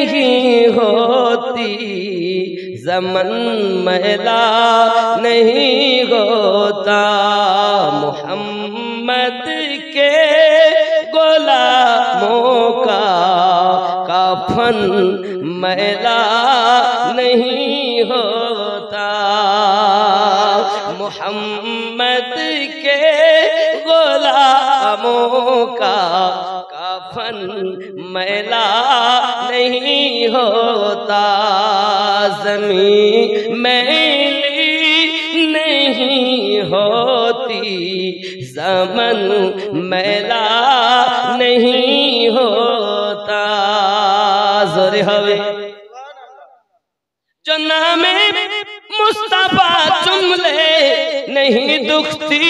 नहीं होती, ज़मन मैला नहीं होता। मोहम्मद के गुलामों का कफन मैला नहीं होता। मोहम्मद के गुलामों का कफन मैला नहीं होता। ज़मीं मैली नहीं होती, ज़मन मैला नहीं होता। ज़ोरे हवे जो नामे मुस्तफा चुम ले, नहीं दुखती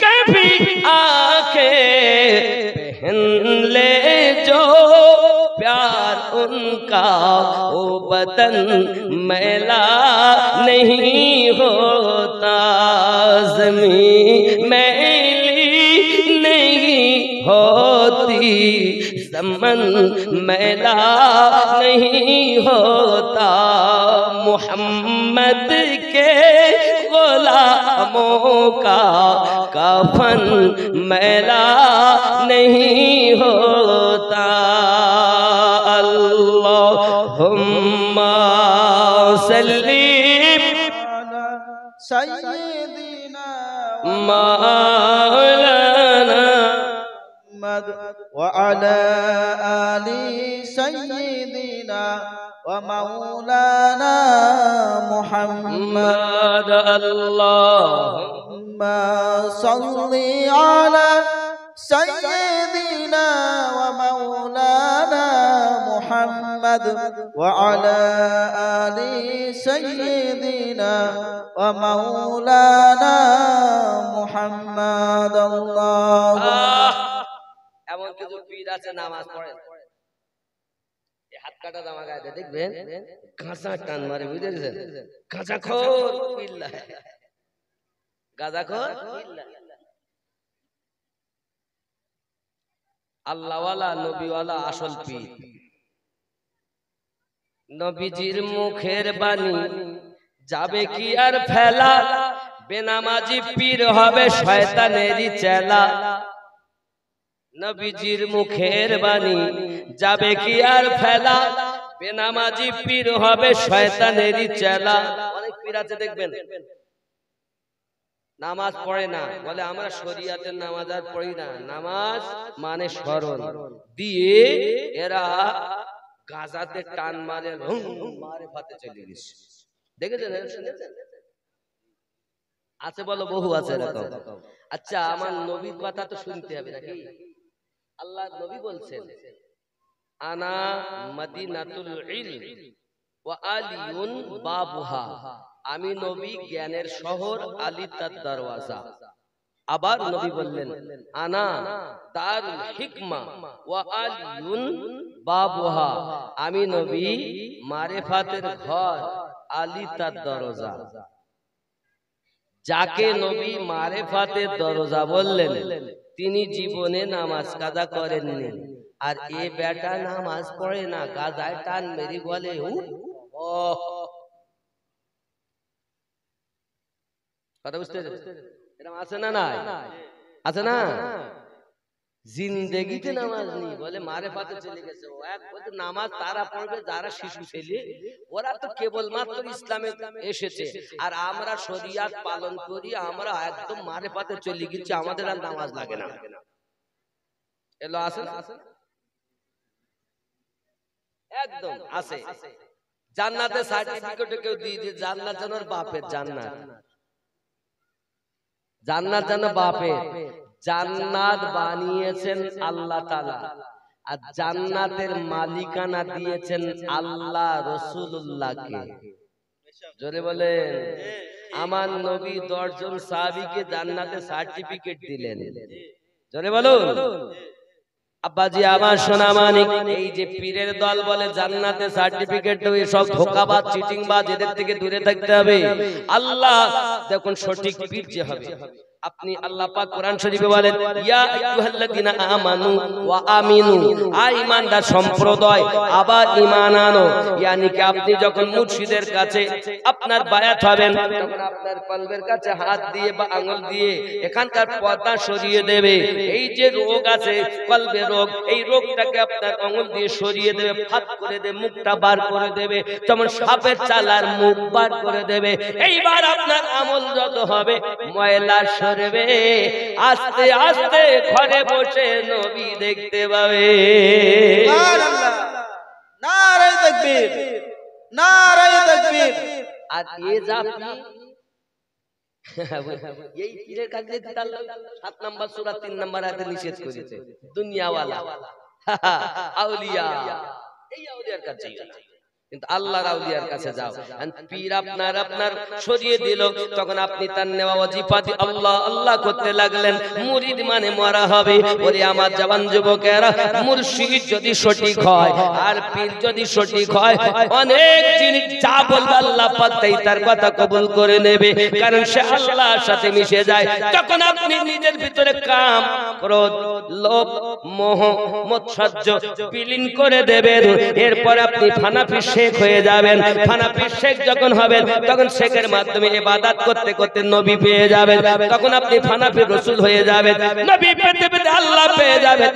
कभी आके पहन ले जो प्यार उनका, वो बदन मैला नहीं होता। ज़मीं मैली नहीं होती, ज़मन मैला नहीं होता। मोहम्मद के गुलामों का कफन मैला नहीं होता। अल्लाहुम्मा सल्ली सय्यिदिना मौलाना व अला आलि सय्यिदिना व मौलाना मुहम्मद। अल्लाहुम्मा सल्ली अला सय्यिदिना व मौलाना मुहम्मद व अला आलि सय्यिदिना व मौलाना मुहम्मद। এমন কিছু পীর আছে নামাজ পড়ে, হাত কাটা জামা গায়ে দেখবেন কাঁচা টান মারে, বুঝেছেন? গাঁজাখোর পিল্লা, গাঁজাখোর পিল্লা। আল্লাহওয়ালা নবীওয়ালা আসল পীর। নবীজির মুখের বাণী যাবে কি আর ফেলা, বেনামাজি পীর হবে শয়তানেরই চেলা। নবীজির মুখের বাণী যাবে কি আর ফেলা, বেনামাজি পীর হবে শয়তানেরই চেলা। অনেক পীর আছে দেখবেন নামাজ পড়ে না, বলে আমরা শরিয়াতের নামাজ আর পড়ি না, নামাজ মানে স্মরণ দিয়ে এরা গাজাতে টান মারে, মারে ফাতে চলে গেছে। দেখেছেন? আছে, বলো বহু আছে এরকম। আচ্ছা, আমার নবীর কথা তো শুনতে হবে নাকি? আল্লাহ নবী বলছেন, আনা মদিনাতুল ইলম ওয়া আলিউন বাবুহা, আমি নবী জ্ঞানের শহর, আলী তার দরওয়াজা। আবার নবী বললেন, আনা দারুল হিকমা ওয়া আলিউন বাবুহা, আমি নবী মারিফাতের ঘর, আলী তার দরজা। যাকে নবী মারিফাতের দরজা বললেন তিনি জীবনে নামাজ কাজা করেননি। আর এ বেটা নামাজ পড়ে না, গাজায় টান মেরি বলে কথা বুঝতে এরকম আছে না? নাই আছে না? জিন্দেগিতে নামাজ নেই, বলে মারিফাতে চলে গেছে। ও এক বলতে নামাজ তারা পড়বে যারা শিশু ছেলে, ওরা তো কেবলমাত্র ইসলামে এসেছে, আর আমরা শরিয়াত পালন করি, আমরা একদম মারিফাতে চলে গেছি, আমাদের আর নামাজ লাগে না। এলো আছে একদম আছে। জান্নাতের সার্টিফিকেট কেউ দিয়ে দিয়ে, জান্নাত যেন বাপের জান্নাত, জান্নাত যেন বাপের। জান্নাত বানিয়েছেন আল্লাহ তাআলা, আর জান্নাতের মালিকানা দিয়েছেন আল্লাহ রাসূলুল্লাহকে। জোরে বলেন, আমার নবী 10 জন সাহাবীকে জান্নাতের সার্টিফিকেট দিলেন। জোরে বলুন। আব্বাজি আমার সোনা মানিক, এই যে পীরের দল বলে জান্নাতে সার্টিফিকেট দেবে, সব ধোঁকাবাজ চিটিংবাজ, এদের থেকে দূরে থাকতে হবে। আল্লাহ দেখুন সঠিক পীর যে হবে, আপনি আল্লাহ পাক কোরআন শরীফে বলেন ইয়া আইয়ুহাল্লাযিনা আমানু ওয়া আমিনু, আই ঈমানদার সম্প্রদায় আবার ঈমান আনো। ইয়ানি কি আপনি যখন মুর্শিদের কাছে আপনার বায়াত হবেন তখন আপনার কলবের কাছে হাত দিয়ে বা আঙ্গুল দিয়ে এখানকার পর্দা সরিয়ে দেবে। এই যে রোগ আছে কলবের রোগ, এই রোগটাকে আপনার আঙ্গুল দিয়ে সরিয়ে দেবে, ফাঁক করে দেবে, মুখটা বার করে দেবে, যেমন সাপের চালার মুখ বার করে দেবে। এইবার আপনার আমল যত হবে ময়লা সরবে, আস্তে আস্তে ঘরে বসে নবী দেখতে পাবে। সুবহানাল্লাহ, নারে তাকবীর, নারে তাকবীর। আর এ জাতি এই পীরের কাছে 7 নম্বর সূরা 3 নম্বর আয়াতে নিষেধ করেছে, দুনিয়াওয়ালা আউলিয়া, এই আউলিয়ার কাছে কিন্তু আল্লাহর আউলিয়ার কাছে যাও। পীর আপনার সরিয়ে দিল, তখন আপনি তার নেওয়া ওয়াজিফাতে আল্লাহ আল্লাহ করতে লাগলেন। মুরিদ মানে মরা হবে। ওরে আমার জওয়ান যুবকেরা, মুর্শিদ যদি সঠিক হয় আর পীর যদি সঠিক হয়, অনেক জিনিস যা বলবে আল্লাহ পাক তার কথা কবুল করে নেবে, কারণ সে আল্লাহর সাথে মিশে যায়। তখন আপনি নিজের ভিতরে কাম, ক্রোধ, লোভ, মোহ, মৎসর্য বিলীন করে দেবেন। এরপর আপনি ফানাফি শেখ হয়ে যাবেন। ফানাফি শেখ যখন হবেন তখন শেখের মাধ্যমে ইবাদত করতে করতে নবী পেয়ে যাবেন। তখন আপনি ফানাফি রাসূল হয়ে যাবেন। নবী পেতে পেতে আল্লাহ পেয়ে যাবেন।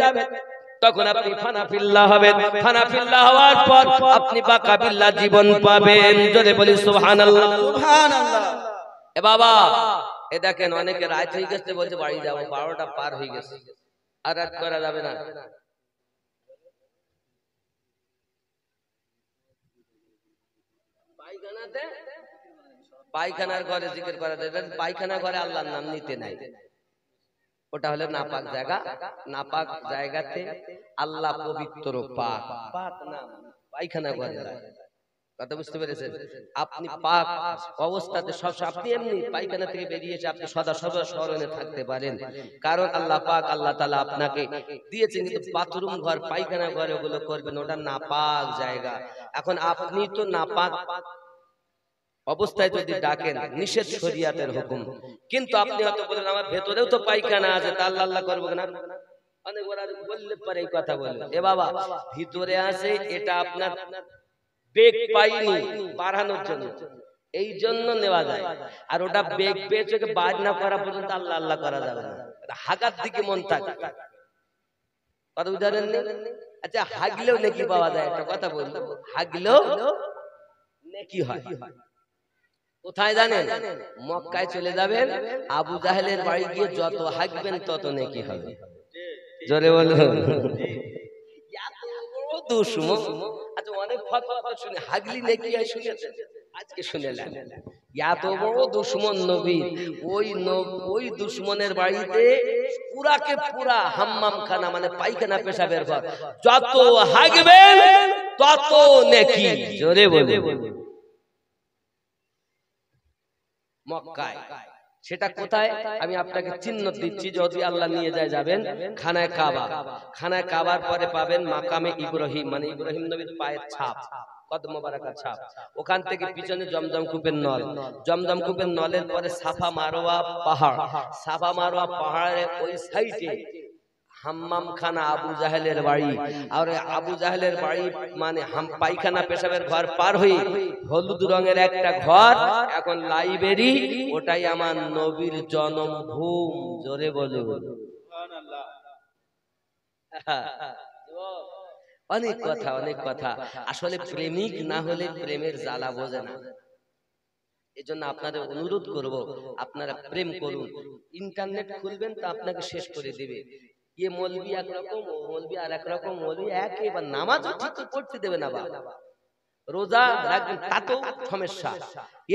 তখন আপনি ফানাফিল্লাহ হবেন। ফানাফিল্লাহ হওয়ার পর আপনি বাকাবিল্লাহ জীবন পাবেন। জোরে বলি সুবহানাল্লাহ, সুবহানাল্লাহ। এ বাবা, এ দেখেন অনেকে রাত হয়ে গেছে বলছে বাড়ি যাবো, 12টা পার হয়ে গেছে, আর রাত করা যাবে না। পায়খানার ঘরে জিকির করা যাবে, পায়খানা ঘরে আল্লাহর নাম নিতে নাই, ওটা হলো নাপাক জায়গা। নাপাক জায়গাতে আল্লাহ পবিত্র, পাক, পাক নাম পায়খানা ঘরে যায়। কথা বুঝতে পেরেছেন? আপনি পাক অবস্থাতে সব, আপনি এমনি পায়খানা থেকে বেরিয়েছে আপনি সদা সদা স্মরণে থাকতে পারেন, কারণ আল্লাহ পাক আল্লাহ তাআলা আপনাকে দিয়েছেন। কিন্তু বাথরুম ঘর, পায়খানা ঘর ওগুলো করবেন, ওটা নাপাক জায়গা। এখন আপনি তো নাপাক অবস্থায় যদি ডাকেন, নিষেধ শরিয়াতের হুকুম, কিন্তু আপনি হয়তো বলেন আমার ভেতরেও তো পায়খানা আছে, তা আল্লাহ আল্লাহ করবো না। অনেক ওরা বললে পরে এই কথা বলবে, এ বাবা ভিতরে আছে, এটা আপনার বেগ পাইনি বাড়ানোর জন্য, এই জন্য নেওয়া যায়। আর ওটা বেগ পেয়ে চোখে বাদ না করা পর্যন্ত আল্লাহ আল্লাহ করা যাবে না, হাগার দিকে মন থাকে। কথা বুঝালেন? আচ্ছা, হাগলেও নেকি পাওয়া যায়? একটা কথা বলবো, হাগলেও নেকি হয়। কোথায় জানেন? মক্কায় চলে যাবেন, আবু জাহেলের বাড়ি গিয়ে যত হাগবেন তত নেকি হবে। জোরে বলুন। দুশমন, আচ্ছা অনেক ফতোয়া শুনে হাগলি নেকি হয় শুনেছেন? আজকে শুনেলেন, এত বড় দুশমন নবী, ওই দুশমনের বাড়িতে পুরাকে পুরা হাম্মাম খানা মানে পায়খানা পেশাবের ঘর, যত হাগবেন তত নেকি। জোরে বলুন। মক্কায়, সেটা কোথায় আমি আপনাকে চিহ্ন দিচ্ছি, যদি আল্লাহ নিয়ে যায় যাবেন খানায় কাবা। খানায় কাবার পরে পাবেন মাকামে ইব্রাহিম, মানে ইব্রাহিম নবীর পায়ের ছাপ, কদম মোবারকের ছাপ। ওখান থেকে পিছনে জমজম কূপের নল, জমজম কূপের নলের পরে সাফা মারওয়া পাহাড়, সাফা মারওয়া পাহাড়ের ওই সাইডে হাম্মাম খানা আবু জাহেলের বাড়ি। আর আবু জাহেলের বাড়ি মানে পায়খানা পেশাবের ঘর পার হয়ে হলুদ রঙের একটা ঘর, এখন লাইব্রেরি, ওটাই আমার নবীর জন্মভূম। জোরে বলে সুবহানাল্লাহ। অনেক কথা, অনেক কথা। আসলে প্রেমিক না হলে প্রেমের জ্বালা বোঝে না। এজন্য আপনাদের অনুরোধ করব, আপনারা প্রেম করুন। ইন্টারনেট খুলবেন তো আপনাকে শেষ করে দিবে। ये मौलवी एक रकम, मौलवी আর এক রকম, মৌলবি একই, বা নামাজও ঠিক পড়তে দেবে না, বাবা রোজা রাখবেন তাতেও সমস্যা।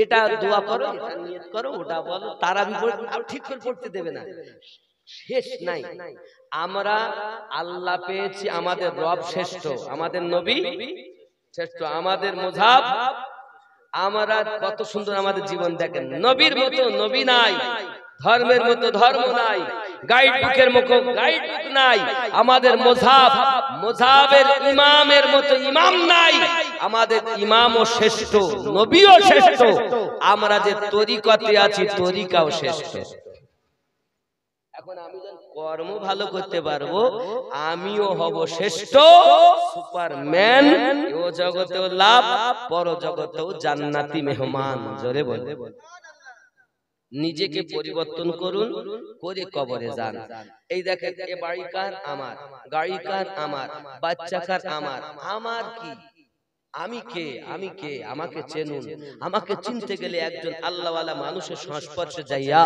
এটা দোয়া করো, এটা নিয়ত করো, ওটা বলো, তারাবি পড়ো, ঠিক করে পড়তে দেবে না, শেষ নাই। আমরা আল্লাহ পেয়েছি, আমাদের রব শ্রেষ্ঠ, আমাদের নবী শ্রেষ্ঠ, আমাদের মুযহাব, আমরা কত সুন্দর আমাদের জীবন দেখেন। নবীর মতো নবী নাই, ধর্মের মতো ধর্ম নাই, গাইড বুকের মতো গাইড বুক নাই, আমাদের মুযহাব, মুযহাবের ইমামের মতো ইমাম নাই, আমাদের ইমামও শ্রেষ্ঠ, নবীও শ্রেষ্ঠ, আমরা যে তরিকতে আছি তরিকাও শ্রেষ্ঠ। এখন আমি যখন কর্ম ভালো করতে পারবো আমিও হব শ্রেষ্ঠ সুপারম্যান, ও জগতেও লাভ, পর জগতেও জান্নাতি মেহমান। জোরে বল। নিজেকে পরিবর্তন করুন, করে কবরে যান। এই দেখেন, এ বাড়ি কার? আমার। গাড়ি কার? আমার। বাচ্চা কার? আমার। আমার কি? আমি কে? আমি কে? আমাকে চেনুন। আমাকে চিনতে গেলে একজন আল্লাহওয়ালা মানুষের সংস্পর্শে যাইয়া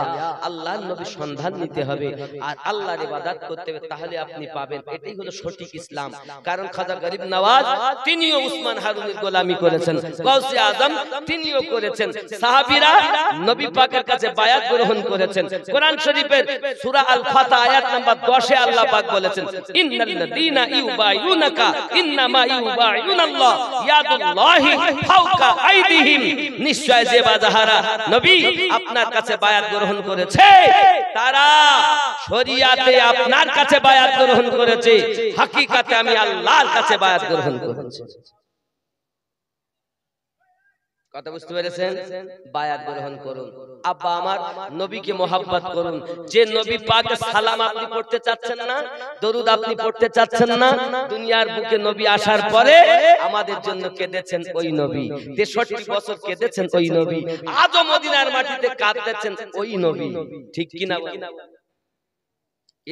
আল্লাহর নবীর সন্ধান নিতে হবে, আর আল্লাহর ইবাদত করতে হবে, তাহলে আপনি পাবেন। এটাই হলো সঠিক ইসলাম। কারণ খাজা গরিব নওয়াজ তিনিও উসমান হারুনের গোলামি করেছেন, গাউসে আজম তিনিও করেছেন, সাহাবীরা নবী পাকের কাছে বায়াত গ্রহণ করেছেন। কোরআন শরীফের সূরা আল ফাতহ আয়াত নাম্বার 10 এ আল্লাহ পাক বলেছেন, ইন্নাল্লাযীনা ইউবাইউনাকা ইন্নামা ইউবাইউনাল্লাহ ইয়াদুল্লাহি ফাওকা আইদিহিম। নিশ্চয় যে বাজাহারা নবী আপনার কাছে বায়াত গ্রহণ করেছে, তারা শরিয়াতে আপনার কাছে বায়াত গ্রহণ করেছে, হাকিকাতে আমি আল্লাহর কাছে বায়াত গ্রহণ করেছি। কথা বুঝতে পেরেছেন? বায়াত গ্রহণ করুন। আব্বা আমার, নবীকে মোহাব্বত করুন। যে নবী পাকের সালাম আপনি পড়তে চাচ্ছেন না, দরুদ আপনি পড়তে চাচ্ছেন না, দুনিয়ার বুকে নবী আসার পরে আমাদের জন্য কেঁদেছেন ওই নবী, 63 বছর কেঁদেছেন ওই নবী, আজও মদিনার মাটিতে কাঁদতেছেন ওই নবী। ঠিক কি না?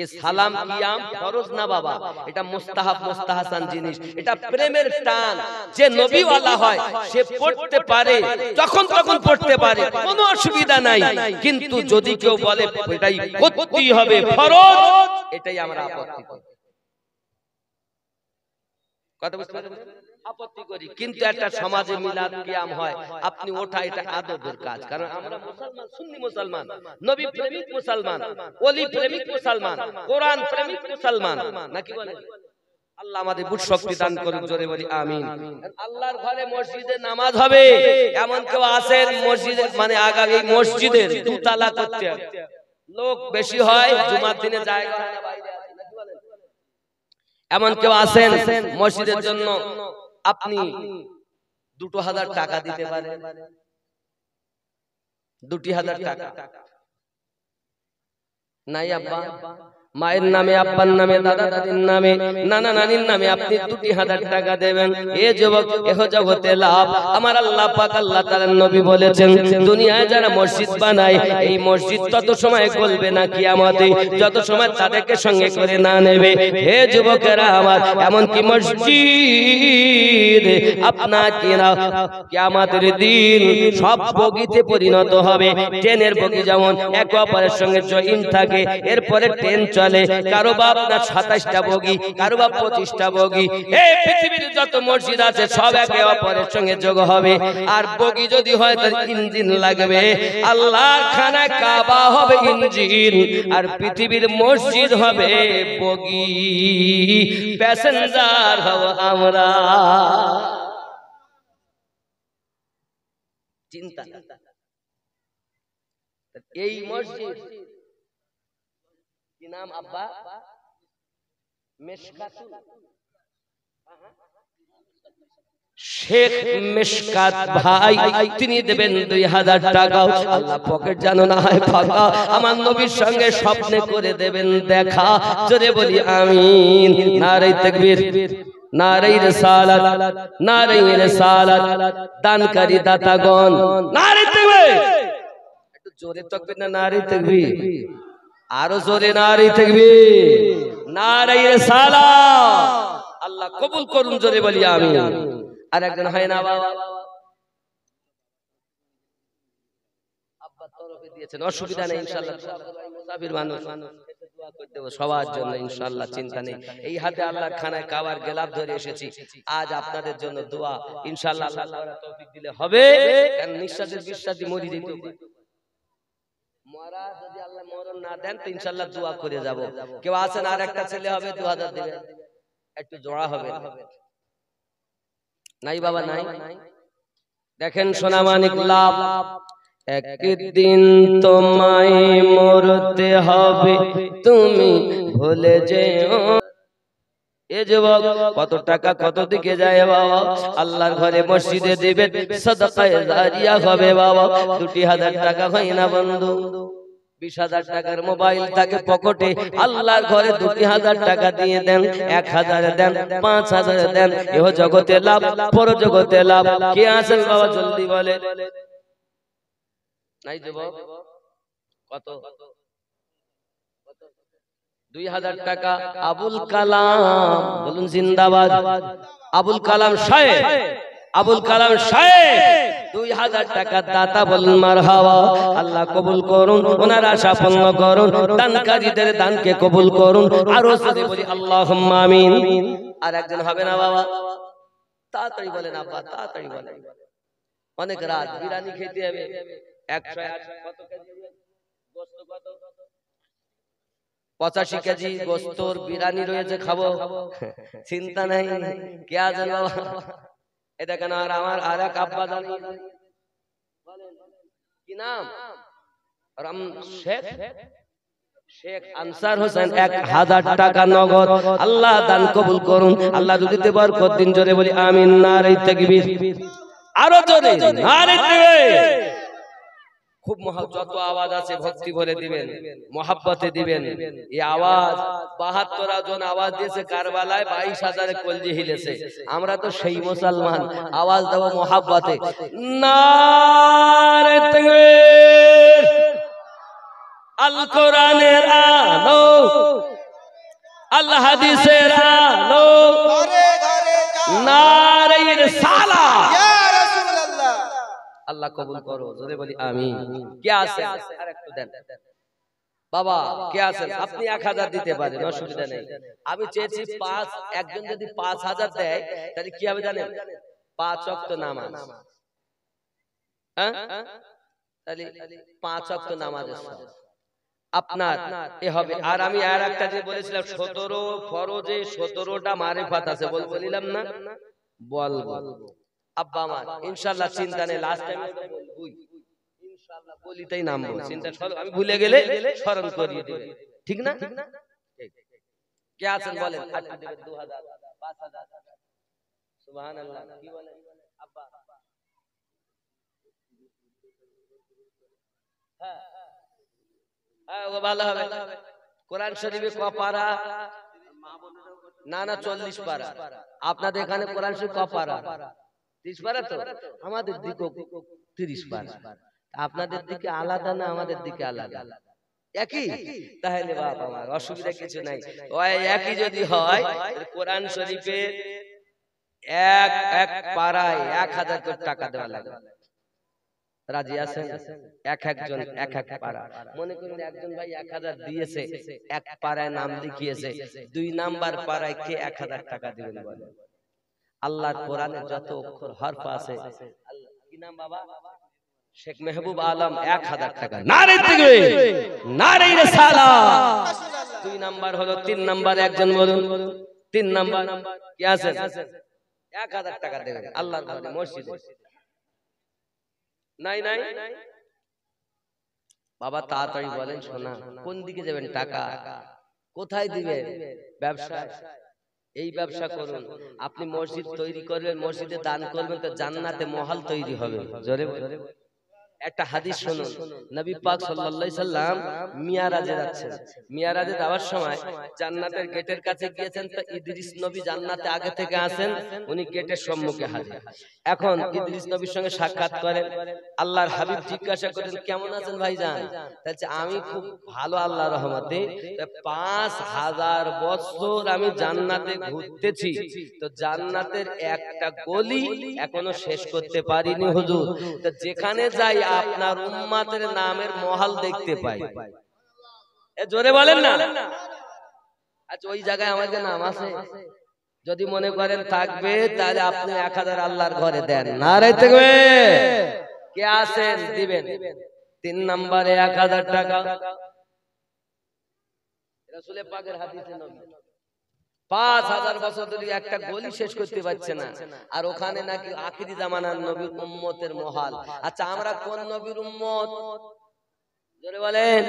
এ সালাম কিয়াম ফরজ না বাবা, এটা মুস্তাহাব মুস্তাহাসান জিনিস, এটা প্রেমের টান। যে নবীওয়ালা হয় সে পড়তে পারে, যখন তখন পড়তে পারে, কোনো অসুবিধা নাই। কিন্তু যদি কেউ বলে এটাই করতেই হবে ফরজ, এটাই আমরা আপত্তি করি। কথা বুঝতে পারছেন? আপত্তি করি। কিন্তু একটা সমাজে মিলাদ কিয়াম হয়, আপনি ওঠা, এটা আদবের কাজ। কারণ আমরা মুসলমান, সুন্নি মুসলমান, নবী প্রেমিক মুসলমান, ওলি প্রেমিক মুসলমান, কোরআন প্রেমিক মুসলমান, নাকি বলেন? আল্লাহ আমাদের বুঝ শক্তি দান করুন। জোরে বলি আমিন। আল্লাহর ঘরে মসজিদে নামাজ হবে, এমন কেউ আছেন মসজিদে, মানে আগামী মসজিদের দুতলা করতে লোক বেশি হয়, জুমার দিনে জায়গা হয় না, বাইরে আছে, নাকি বলেন? এমন কেউ আছেন মসজিদের জন্য আপনি 2000 টাকা দিতে পারেন, 2000 টাকা নাই আব্বা, মায়ের নামে, আব্বার নামে, দাদা দাদির নামে, নানা নানির নামে আপনি 2000 টাকা দেবেন। এ যুবক, এহ জগতে লাভ। আমার আল্লাহ পাক, আল্লাহ তাআলার নবী বলেছেন, দুনিয়ায় যারা মসজিদ বানায়, এই মসজিদ তত সময় গলবে না কিয়ামতে যত সময় তাদেরকে সঙ্গে করে না নেবে। হে যুবকেরা আমার, এমন কি মসজিদ আপনার কিয়ামতের দিন সব বগিতে পরিণত হবে। ট্রেনের বগি যেমন একে অপরের সঙ্গে জয়েন থাকে, এরপরে ট্রেন চলে, কারো বা আপনার 27টা বগি, কারো বা 25টা বগি। এই পৃথিবীর যত মসজিদ আছে সব একে অপরের সঙ্গে যোগ হবে। আর বগি যদি হয় তার ইঞ্জিন লাগবে। আল্লাহর খানা কাবা হবে ইঞ্জিন, আর পৃথিবীর মসজিদ হবে বগি, প্যাসেঞ্জার হব আমরা। চিন্তা, এই মসজিদ কি নাম আব্বা? মেশকাতুল শেখ মেশকাত ভাই, তিনি দেবেন 2000 টাকা। আল্লাহ পকেট জানো না হয় ফাঁকা, আমার নবীর সঙ্গে স্বপ্নে করে দেবেন দেখা। জোরে বলি আমিন। নারে তাকবীর, নারে রিসালাত, নারে রিসালাত। দানকারী দাতাগণ নারে তাকবীর, একটু জোরে তাকবীর না, নারে তাকবীর, আরো জোরে নারে তাকবীর, নারে রিসালাত। আল্লাহ কবুল করুন। জোরে বলি আমিন। আর একজন হয় না বাবা, আব্বা তরফে দিয়েছেন, অসুবিধা নেই ইনশাআল্লাহ। মুসাফির মানুষ, দোয়া করে দেব সবার জন্য ইনশাআল্লাহ, চিন্তা নেই। এই হাতে আল্লাহর খানায় কাবার গেলাপ ধরে এসেছি, আজ আপনাদের জন্য দোয়া ইনশাআল্লাহ। আল্লাহ তাআলা তৌফিক দিলে হবে। কারণ নিঃশ্বাসের বিশ্বাস দিয়ে মরি যেতে হবে, মরা যদি আল্লাহ মরণ না দেন তো ইনশাআল্লাহ দোয়া করে যাব। কেউ আছেন আর একটা ছেলে হবে, 2000 দিবেন, একটু জোড়া হবে নাই বাবা? নাই? দেখেন সোনামানিক লাভ, একদিন তোমায় মরতে হবে, তুমি ভুলে যেও। এ যুবক, কত টাকা কত দিকে যায় বাবা? আল্লাহর ঘরে মসজিদে দিবেন, সাদাকায়ে জারিয়া হবে বাবা। 2000 টাকা হয় না বন্ধু, 20,000 টাকার মোবাইল থাকে পকেটে, আল্লাহর ঘরে 2,000 টাকা দিয়ে দেন, 1,000 দেন, 5,000 দেন, এহ জগতে লাভ, পর জগতে লাভ। কে আছেন বাবা জলদি বলে? নাই যুবক? কত? 2,000 টাকা। আবুল কালাম বলুন জিন্দাবাদ। আবুল কালাম সাহেব, আবুল কালাম সাহেব 2,000 টাকা দাতা বলুন মারহাবা। আল্লাহ কবুল করুন, ওনার আশা পূর্ণ করুন, দানকারীদের দানকে কবুল করুন। আরো সাথে বলি আল্লাহুম্মা আমিন। আর একজন হবে না বাবা? তাড়াতাড়ি বলেন আব্বা, তাড়াতাড়ি বলেন। অনেক রাত, বিরিয়ানি খেতে হবে। 108 কত কেজি গোশত? কত? 85 কেজি গোস্তর বিরিয়ানি রয়েছে, খাবো? চিন্তা নাই। কে আছেন বাবা? এটা কেন? আর আমার আর এক আব্বা জানি, কি নাম? রাম শেখ, শেখ আনসার হোসেন 1,000 টাকা নগদ। আল্লাহ দান কবুল করুন, আল্লাহ দুটিতে বরকত দিন। জোরে বলি আমিন। নারে তাকবীর। আরো জোরে নারে তাকবীর। খুব যত আওয়াজ আছে ভক্তি ভরে দিবেন, মহাব্বতে দিবেন। এই আওয়াজ 72 জন আওয়াজ দিয়েছে কারবালায়, 22,000 কলজি হিলেছে। আমরা তো সেই মুসলমান, আওয়াজ দেব মহাব্বতে। নারে তাকবীর। আল কোরআনের আলো, আল হাদিসের আলো, নারে রিসালাত। আল্লাহ কবুল করো, জোরে বলি আমিন। কে আছেন? আরেকটু দেন বাবা। কে আছেন? আপনি 1,000 দিতে পারেন, অসুবিধা নেই। আমি চেয়েছি 5, একজন যদি 5,000 দেয় তাহলে কি হবে জানেন? 5 ওয়াক্ত নামাজ। হ্যাঁ, তাহলে 5 ওয়াক্ত নামাজের সওয়াব আপনার এ হবে। আর আমি আর একটা যে বলেছিলাম 17 ফরজে 17টা মারিফাত আছে, বলিলাম না? বলবো আব্বা আমার ইনশাআল্লাহ, চিন্তা নেই। লাস্ট টাইম বলবই ইনশাআল্লাহ, বলিতেই নামবো। চিন্তা আমি ভুলে গেলে স্মরণ করিয়ে দিবেন, ঠিক না? কে আছেন বলেন? 2,000, 5,000। সুবহানাল্লাহ। কি বলেন আব্বা? হ্যাঁ হ্যাঁ, ও ভালো হবে। কোরআন শরীফে ক পারা? না না, 40 পারা। আপনাদের এখানে কোরআন শরীফ ক পারা? 30 পারা। তো আমাদের দিকে 30 পারা। আপনাদের দিকে আলাদা না আমাদের দিকে আলাদা? একই। তাহলে বাবা আমার অসুবিধা কিছু নাই। ওই একই যদি হয়, কোরআন শরীফে এক এক পারায় 1,000 করে টাকা দেওয়া লাগে। রাজি আছেন? একজন এক এক পারা। মনে করুন একজন ভাই 1,000 দিয়েছে, এক পারায় নাম লিখিয়েছে, 2 নাম্বার পারায় কে 1,000 টাকা দিবেন বলেন? আল্লাহর কোরআনে যত অক্ষর হরফ আছে, কি নাম বাবা? শেখ মেহবুব আলম 1,000 টাকা। নারে তাকবীর, নারে রিসালাত। 2 নাম্বার হলো, 3 নাম্বার একজন বলুন। 3 নাম্বার কি আছেন? 1,000 টাকা দেবেন আল্লাহর ঘরে, মসজিদে। নাই নাই বাবা, তাড়াতাড়ি বলেন। শোনা, কোন দিকে যাবেন? টাকা কোথায় দিবেন? ব্যবসা। এই ব্যবসা করুন। আপনি মসজিদ তৈরি করবেন, মসজিদে দান করবেন, তো জান্নাতে মহল তৈরি হবে। জোরে একটা হাদিস শুনুন। নবী পাক সাল্লাল্লাহু আলাইহি সাল্লাম মিয়ারাজে যাচ্ছেন। মিয়ারাজে যাওয়ার সময় জান্নাতের গেটের কাছে গিয়েছেন, তো ইদ্রিস নবী জান্নাতে আগে থেকে আছেন, উনি গেটের সম্মুখে হাজির। এখন ইদ্রিস নবীর সঙ্গে সাক্ষাৎ করেন। আল্লাহর হাবিব জিজ্ঞাসা করেন, কেমন আছেন ভাইজান? তাহলে আমি খুব ভালো, আল্লাহর রহমতে। 5,000 বছর আমি জান্নাতে ঘুরতেছি, তো জান্নাতের একটা গলি এখনো শেষ করতে পারিনি হুজুর। তো যেখানে যাই আপনার উম্মতের নামের মহল দেখতে পাই। জোরে বলেন না। আচ্ছা, ওই জায়গায় আমাদের নাম আছে? যদি মনে করেন থাকবে, তাহলে আপনি 1,000 আল্লাহর ঘরে দেন। নারে তাকবীর। কে আছেন? দিবেন। 3 নম্বরে 1,000 টাকা। রাসূল পাকের হাদিসে নবী 5,000 বছর ধরে একটা গলি শেষ করতে পারছে না, আর ওখানে নাকি আখিরি জামানার নবীর উম্মতের মহাল। আচ্ছা, আমরা কোন নবীর উম্মত? জোরে বলেন।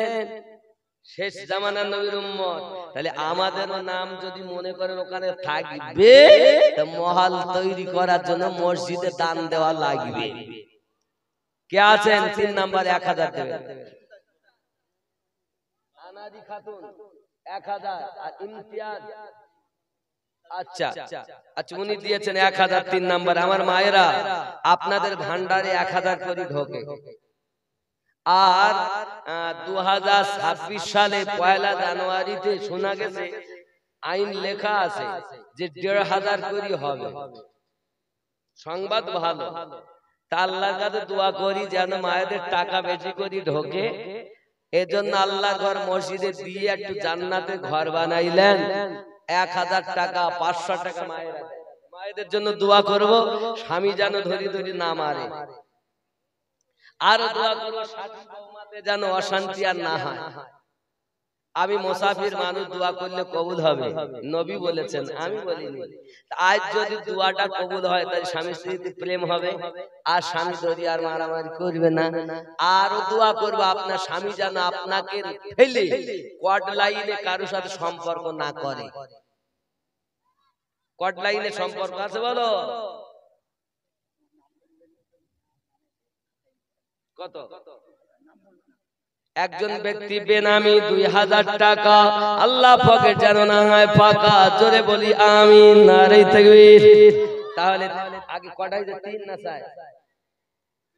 শেষ জামানার নবীর উম্মত। তাহলে আমাদের নাম যদি মনে করেন ওখানে থাকবে, তো মহাল তৈরি করার জন্য মসজিদে দান দেওয়া লাগবে। কে আছেন? 3 নম্বরে 1,000 দেবেন। আনাদি খাতুন 1000 আর ইমতিয়াজ আচ্ছা আচ্ছা উনি দিয়েছেন 1000 3 নাম্বার। আমার মায়েরা আপনাদের ভান্ডারে 1000 করে ঢোকে। আর 2026 সালে 1 জানুয়ারিতে শোনা গেছে আইন লেখা আছে যে 1500 করে হবে। সংবাদ ভালো, তা আল্লাহর কাছে দোয়া করি যেন মায়েদের টাকা বেশি করে ঢোকে। এজন্য আল্লাহর ঘর মসজিদে দিয়ে একটু জান্নাতে ঘর বানাইলেন। 1000 টাকা 500 টাকা মায়েদের জন্য দোয়া করব, স্বামী যেন ধরি ধরি না মারে। আর দোয়া করব শাশুড়ি বৌমাতে যেন অশান্তি আর না হয়। আমি মুসাফির মানুষ, দোয়া করলে কবুল হবে, নবী বলেছেন, আমি বলিনি। আজ যদি দোয়াটা কবুল হয় তাহলে স্বামী স্ত্রীতে প্রেম হবে, আর স্বামী ধরি আর মারামারি করবে না। আর দোয়া করবো আপনার স্বামী যেন আপনাকে ফেলে কোর্ট লাইনে কারোর সাথে সম্পর্ক না করে। কোর্ট লাইনে সম্পর্ক আছে বলো কত? একজন ব্যক্তি বেনামি 2000 টাকা আল্লাহ পাকের যেন না হয় ফাঁকা, জোরে বলি আমিন, নারে তাকবীর। তাহলে আগে কটাই 3 না 4?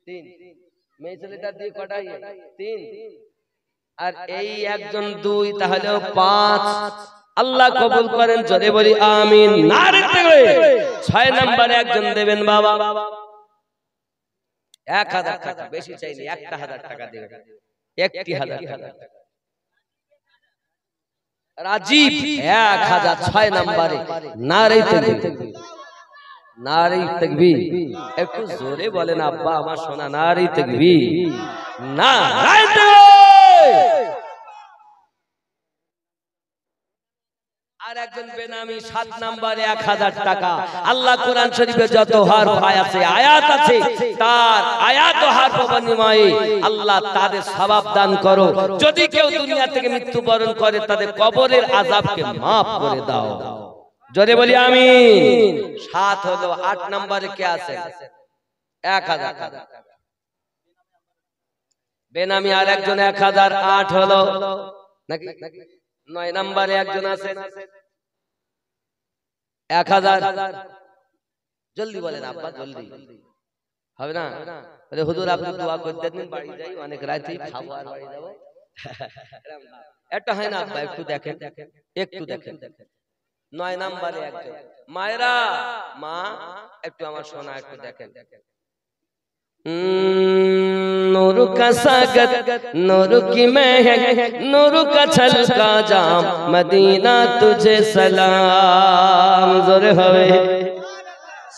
3। মেয়ে ছেলেটা দিয়ে কটাই 3, আর এই একজন 2, তাহলে 5। আল্লাহ কবুল করেন, জোরে বলি আমিন, নারে তাকবীর। 6 নম্বরে একজন দেবেন বাবা 1000 টাকা, বেশি চাইনি 1000 টাকা দেবেন, 1000 টাকা। রাজীব 1000, 6 নম্বরে, নারে তাকবীর, নারে তাকবীর। একটু জোরে বলেন আব্বা আমার সোনা, নারে তাকবীর, নারে তাকবীর। আর একজন বেনামি 7 নম্বরে 1000 টাকা। আল্লাহ কোরআন শরীফে যত হরফ আছে, আয়াত আছে, তার আয়াত ও হরফ বিনিময়ে আল্লাহ তাদের সওয়াব দান করো। যদি কেউ দুনিয়া থেকে মৃত্যুবরণ করে তাদের কবরের আযাবকে maaf করে দাও, জোরে বলি আমিন। 7 হলো। 8 নম্বরে কে আছে? 1000 টাকা বেনামি আর একজন 1000, 8 হলো নাকি? 9 নম্বরে একজন আছে 1000। জলদি বলেন আব্বা, জলদি হবে না? বলে হুজুর আপনি দোয়া করতে দিন, বাড়ি যাই, অনেক রাতেই খাবো আর বাড়ি যাব। একটা হয় না আব্বা, একটু দেখেন, একটু দেখেন। 9 নম্বরে একজন। মায়েরা, মা একটু আমার সোনা একটু দেখেন। नूर का सागत, नूर की महक, नूर का छलका जाम, मदीना तुझे सलाम। जोरे होवे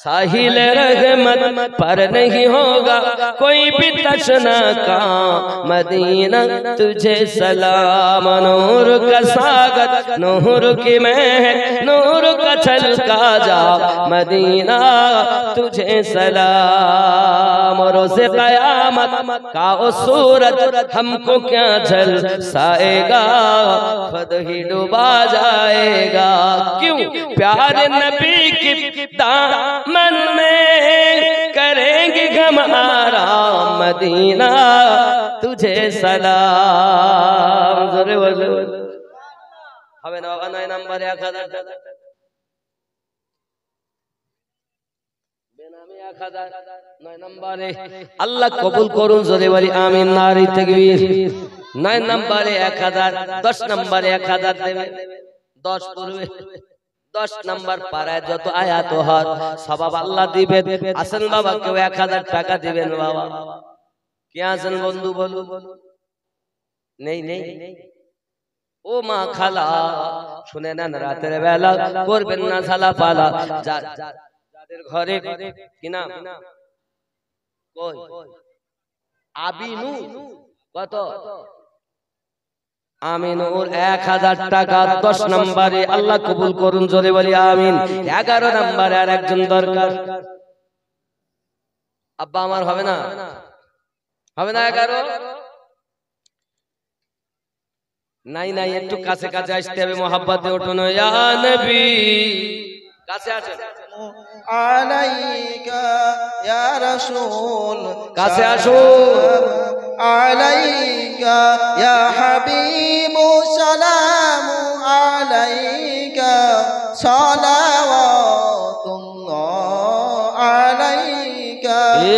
साहिल रहमत पर नहीं होगा कोई भी तशना का, मदीना तुझे सलाम। नूर का सागत, नूर की महक, नूर का छलका जाम, मदीना तुझे सलाम। रोज़े क़यामत का ओ सूरज हमको क्या झलसाएगा, खुद ही डूबा जाएगा। क्यों? प्यारे नबी की दामन में करेंगे हमारा, मदीना तुझे सलाम। जोरे बोलो হবে না বাবা। 9 নম্বরে 1000 টাকা বেনামি 1000। 9 নম্বরে আল্লাহ কবুল করুন, জোরে বলি আমিন, নারে তাকবীর। 9 নম্বরে 1000, 10 নম্বরে 1000 দেবে। 10 পড়বে, 10 নম্বর পারায় যত আয়াত হয় সওয়াব আল্লাহ দিবেন। আসেন বাবা, কেউ 1000 টাকা দিবেন বাবা? কে আছেন বন্ধু বলুন? নেই নেই। ও মা খালা শুনে নেন, রাতের বেলা করবেন না সালা পালা। যাদের ঘরে কি নাম কই আবিনু, কত? আমিনুর 1000 টাকা। 10 নম্বরে আল্লাহ কবুল করুন, জোরে বলি আমিন। 11 নম্বরে আর একজন দরকার। আব্বা আমার হবে না, হবে না 11? নাই নাই, একটু কাছে কাছে আসতে হবে, মোহাব্বতে উঠুন। ইয়া নবী, কাছে আসেন। আলাইকা ইয়া রাসূল, কাছে আসুন। আলাইকা ইয়া হাবিব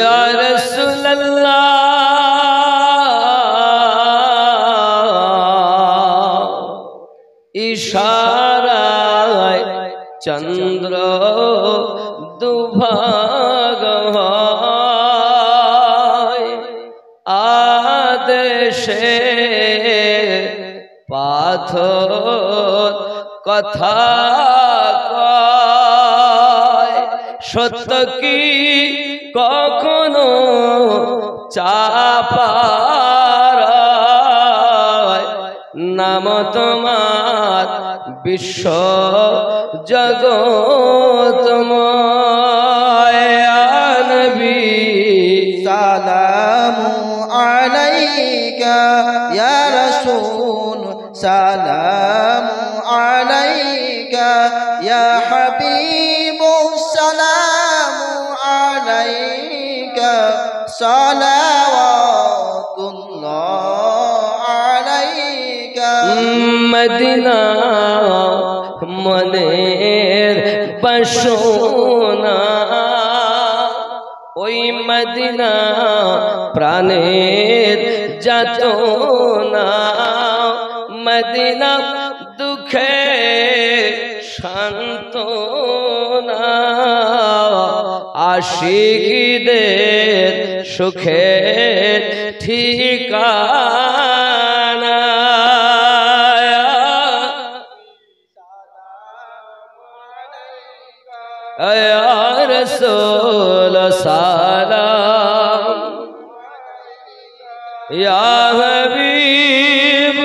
या रसूल अल्लाह इशाराय चंद्र दुभाग হয় आदेशे पाथर কথা কয় সত্য কি কখনো চাপার নাম তোমার বিশ্ব জগতময় নবী সালামু আলাইকা ইয়া রাসূল সালামু আলাইকা ইয়া হাবিব সালামু আলাইকা সালাওয়াতুল্লাহ আলাইকা মদিনা মনের বাসনা ওই মদিনা প্রাণের যাতনা মদিনা দুঃখে সান্ত্বনা আশিকদের সুখের ঠিকানা या रसूल सलाम या हबीब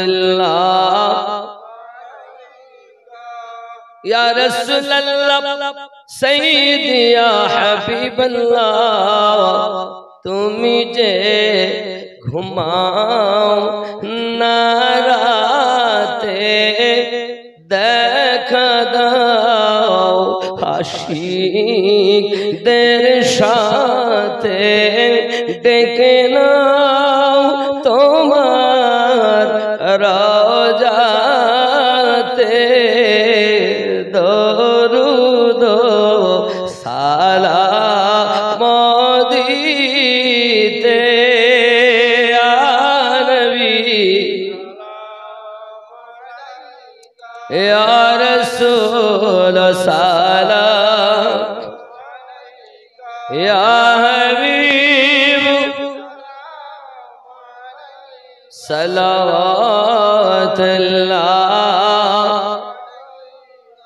सलावतुल्लाह या रसूल अल्लाह सईद या हबीब अल्लाह तुमी जे घुमाओ नाराते দেখা দাও আশিকদের সাথে ডেকে নাও তোমার রওজাতে দরুদ সালাম দিতে या रसूल सलाम या हबीब सलावतुल्लाह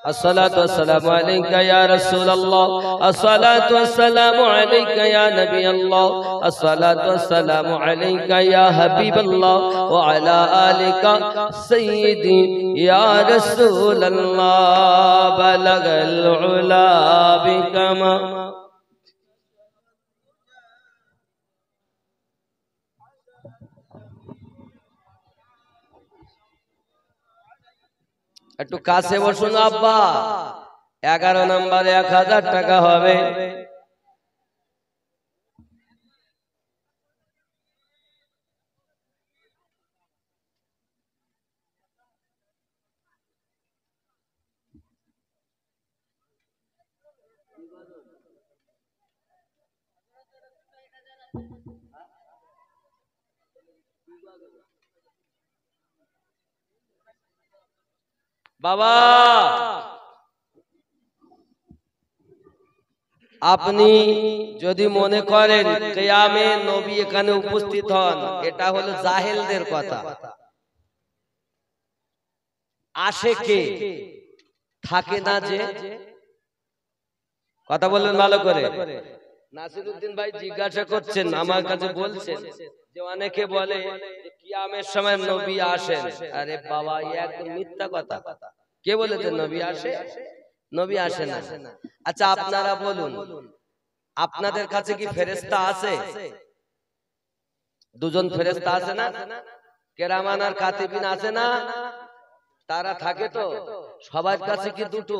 अस्सलातु वस्सलामु अलैका या रसूल अल्लाह अस्सलातु वस्सलामु अलैका या नबी अल्लाह अस्सलातु वस्सलामु अलैका या हबीब अल्लाह व अला आलिका सय्यदी या रसूल अल्लाह बलगल उला बिकमा একটু কাছে বসুন আব্বা 11 নম্বরে 1000 টাকা হবে বাবা আপনি যদি মনে করেন কিয়ামে নবী এখানে উপস্থিত হন এটা হলো জাহেলদের কথা আসে কে থাকে না যে কথা বললেন ভালো করে নাসিরউদ্দিন ভাই জিজ্ঞাসা করছেন আমার কাছে বলছেন যে অনেকে বলে যে কিয়ামের সময় নবী আসেন আরে বাবা এই একদম মিথ্যা কথা কে বলেছে নবী আসে নবী আসে না আচ্ছা আপনারা বলুন আপনাদের কাছে কি ফেরেশতা আছে দুজন ফেরেশতা আছে না কেরামান আর কাতিবিন আছে না তারা থাকে তো সবার কাছে কি দুটো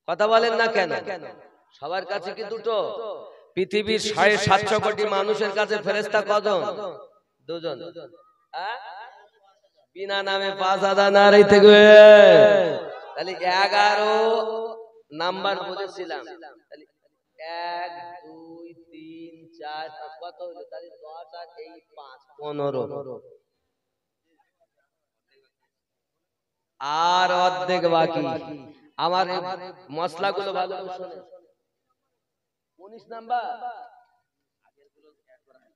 কথা বলেন না কেন সবার কাছে কি দুটো পৃথিবীর 750 কোটি মানুষের কাছে ফেরেশতা কজন দুজন বিনা নামে 5000 নারী থেকে তাহলে 11 নাম্বার বলেছিলাম, তাহলে 1 2 3 4 কত হলো? তাহলে 10 আর এই 5 15 আর অর্ধেক বাকি। আমার মশলাগুলো ভালো করে শুনে, 19 নাম্বার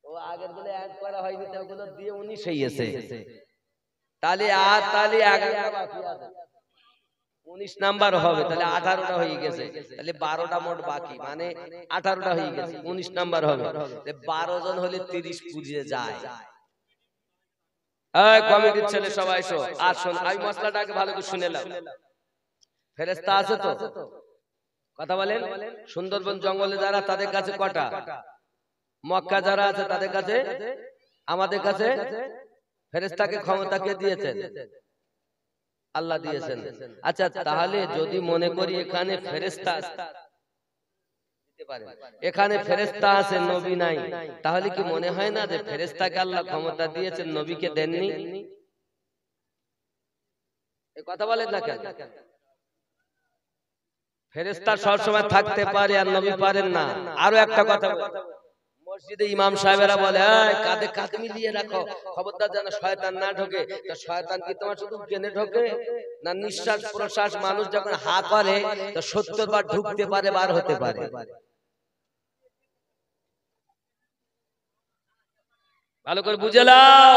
ও আগের গুলো অ্যাড করা হয়নি, তো ওগুলো দিয়ে 19 হয়েছে। তাহলে আর তাহলে 11টা বাকি আছে, 19 নাম্বার হবে, তাহলে 18টা হয়ে গেছে। তাহলে 12টা মোট বাকি, মানে 18টা হয়ে গেছে, 19 নাম্বার হবে। 12 জন হলে 30 পুজিয়ে যায়। এই কমিটির ছেলে সবাই এসো, আর শোন, আমি মশলাটাকে ভালো করে শুনে নাও। ফেরেশতা আছে তো? কথা বলেন। সুন্দরবন জঙ্গলে যারা, তাদের কাছে কটা? মক্কা যারা আছে তাদের কাছে, আমাদের কাছে ফেরেশতাকে ক্ষমতা কে দিয়েছেন? আল্লাহ দিয়েছেন। আচ্ছা, তাহলে যদি মনে করি এখানে ফেরেশতা দিতে পারে, এখানে ফেরেশতা আছে, নবী নাই, তাহলে কি মনে হয় না যে ফেরেশতাকে আল্লাহ ক্ষমতা দিয়েছেন, নবীকে দেননি? এই কথা বলেন না কেন? ফেরেশতা সব সময় থাকতে পারে আর নবী পারেন না। আরো একটা কথা বলি, মসজিদে ইমাম সাহেবেরা বলে, এই কাঁধে কাঁধ মিলিয়ে রাখো, খবরদার যেন শয়তান না ঢোকে। তো শয়তান কি তোমার শুধু জ্ঞানে ঢোকে না? নিঃশ্বাস প্রশ্বাস মানুষ যখন হা করে তো 70 বার ঢুকতে পারে, বার হতে পারে। ভালো করে বুঝে নাও,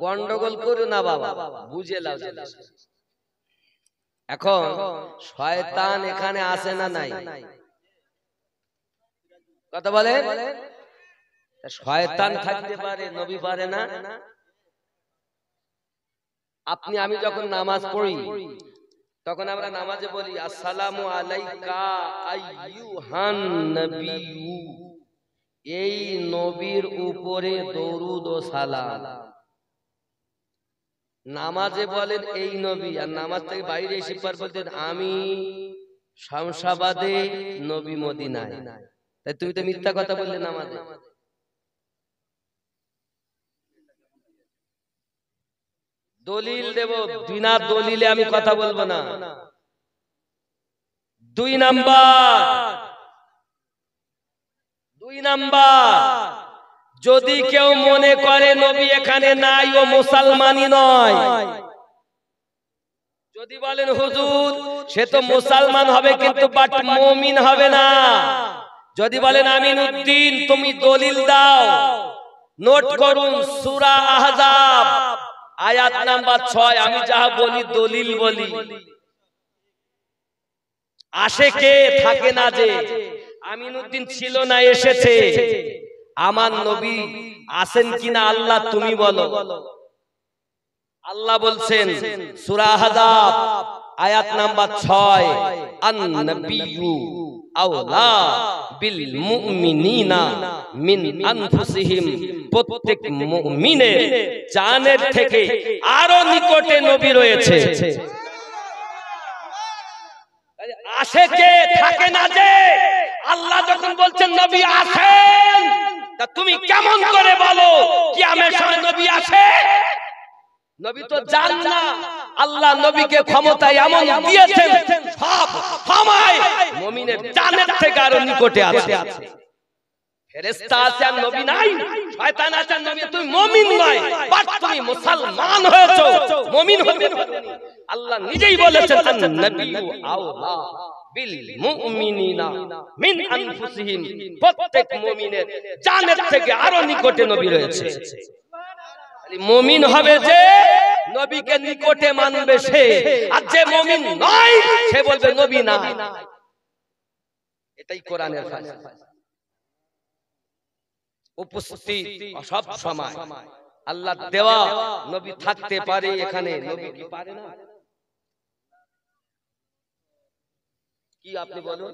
গন্ডগোল করো না বাবা, বুঝে নাও। এখন শয়তান এখানে আসে না নাই? কথা বলে, শয়তান থাকতে পারে, নবী পারে না। আপনি আমি যখন নামাজ পড়ি তখন আমরা নামাজে বলি, আসসালামু আলাইকা আইয়ুহান নবিয়্যু, এই নবীর উপরে দরুদ ও সালাম। নামাজে বলেন এই নবী, আর নামাজ থেকে বাইরে এসে পর বলতেন আমি শামসাবাদে, নবী মদিনায়। তাই তুমি তো মিথ্যা কথা বললে নামাজে। দলিল দেব, বিনা দলিলে আমি কথা বলবো না। 2 নাম্বার, যদি কেউ মনে করে নবী এখানে নাই, ও মুসলমানই নয়। যদি বলেন হুজুর সে তো মুসলমান হবে কিন্তু বাট মুমিন হবে না, যদি বলেন আমিনউদ্দিন তুমি দলিল দাও, নোট করুন সূরা আহজাব আয়াত নাম্বার 6, আমি যা বলি দলিল বলি। আসে কে থাকে না যে, আমিনউদ্দিন ছিল না, এসেছে। আমার নবী আসেন কিনা আল্লাহ তুমি বলো। আল্লাহ বলছেন সূরা আহজাব আয়াত নাম্বার 6, আন-নাবিয়্যু আওলা বিল মুমিনিনা মিন আনফুসিহিম, প্রত্যেক মুমিনের জানের থেকে আরো নিকটে নবী রয়েছে। আসে কে থাকে না যে, আল্লাহ যখন বলছেন নবী আসেন, তা তুমি কেমন করে বলো কিয়ামতের সময় নবী আসে? নবী তো জান না, আল্লাহ নবীকে ক্ষমতা এমন দিয়েছেন সব সময় মুমিনের জানের থেকে আরো নিকটে আছে। ফেরেশতা আছে আর নবী নাই, শয়তান আছে আর নবী, তুমি মুমিন নয় বাট তুমি মুসলমান হয়েছো, মুমিন হতে পারোনি। আল্লাহ নিজেই বলেছেন আন-নাবিয়্যু আওলা বিল মুমিনিনা মিন আনফুসিহিম, প্রত্যেক মুমিনের জানের থেকে আরো নিকটে নবী রয়েছে। মুমিন হবে যে নবীকে নিকটে মানবে সে, আর যে মুমিন নয় সে বলবে নবী না। এটাই কোরআনের ফায়সালা। উপস্থিত সব সময় আল্লাহ দেওয়া নবী থাকতে পারে এখানে, নবী কি পারে না? কি আপনি বলুন?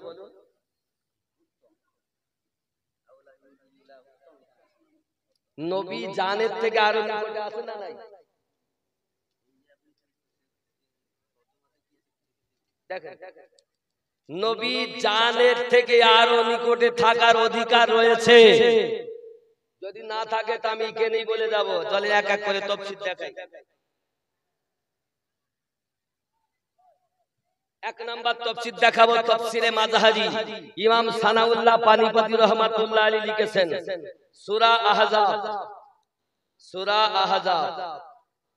নবী জানের থেকে আরো নিকটে আছে না নাই? দেখেন, নবী জানের থেকে আরো নিকটে থাকার অধিকার রয়েছে। যদি না থাকে তা আমি কেনই বলে যাব। চলে এক এক করে তাফসীর দেখাই। এক নাম্বার তাফসীর দেখাবো, তাফসীরে মাযহারি ইমাম সানাউল্লাহ পানিপতি রাহমাতুল্লাহ আলাইহি লিখেছেন সূরা আহজাব, সূরা আহজাব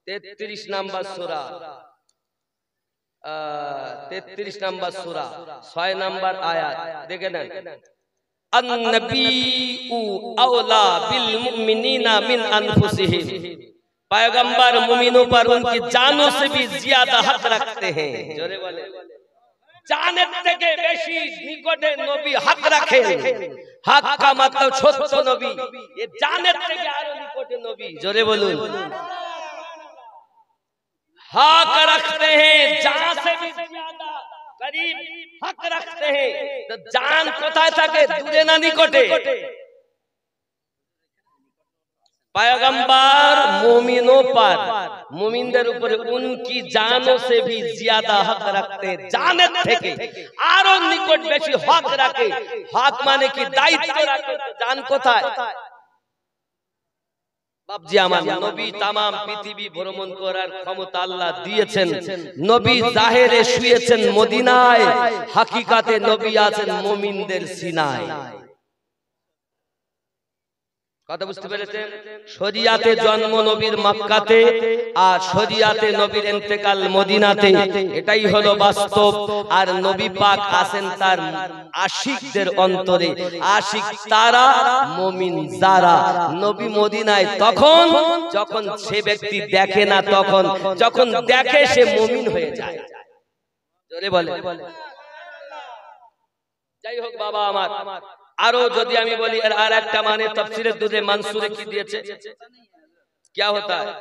33 নাম্বার সূরা, 33 নাম্বার সূরা 6 নাম্বার আয়াত দেখে নেন। আন-নবিয়্যু আওলা বিল মুমিনিনা মিন আনফুসিহিম, पैगंबर मुमिनों पर उनकी जानों से भी ज्यादा हक रखते हैं। जोरे बोले জানের থেকে বেশি নিকটে নবী হক রাখেন। হক का मतलब ছোট নবী, ये জানের থেকে আরো নিকটে নবী। জোরে বলুন हक रखते हैं, जान से भी ज्यादा करीब हक रखते हैं। तो जान কোথায় থাকে? দূরে না নিকটে? पैगंबर मोमिनों पर, मोमिनদের উপরে उनकी जानों से भी ज्यादा हक रखते हैं, জানের থেকে আরো নিকট বেশি হক রাখে। হক মানে কি? দায়িত্ব রাখে। জান কোথায়? বাপজি আমার নবী तमाम পৃথিবী ভ্রমণ করার ক্ষমতা আল্লাহ দিয়েছেন। নবী জাহেরে শুয়েছেন মদিনায়, হাকিকাতে নবী আছেন মুমিনদের সিনায়। কথা বুঝতে পেরেছেন? শরিয়াতে জন্ম নবীর মক্কাতে, আর শরিয়াতে নবীর ইন্তেকাল মদিনাতে। এটাই হলো বাস্তব। আর নবী পাক আছেন তার আশিকদের অন্তরে। আশিক তারা, মুমিন যারা। নবী মদিনায় তখন যখন সে ব্যক্তি দেখে না, তখন যখন দেখে সে মুমিন হয়ে যায়। জোরে বলে। যাই হোক বাবা আমার, আরো যদি আমি বলি এর আর একটা মানে তাফসীরে দুরে মানসুরে কি দিয়েছে, क्या होता है?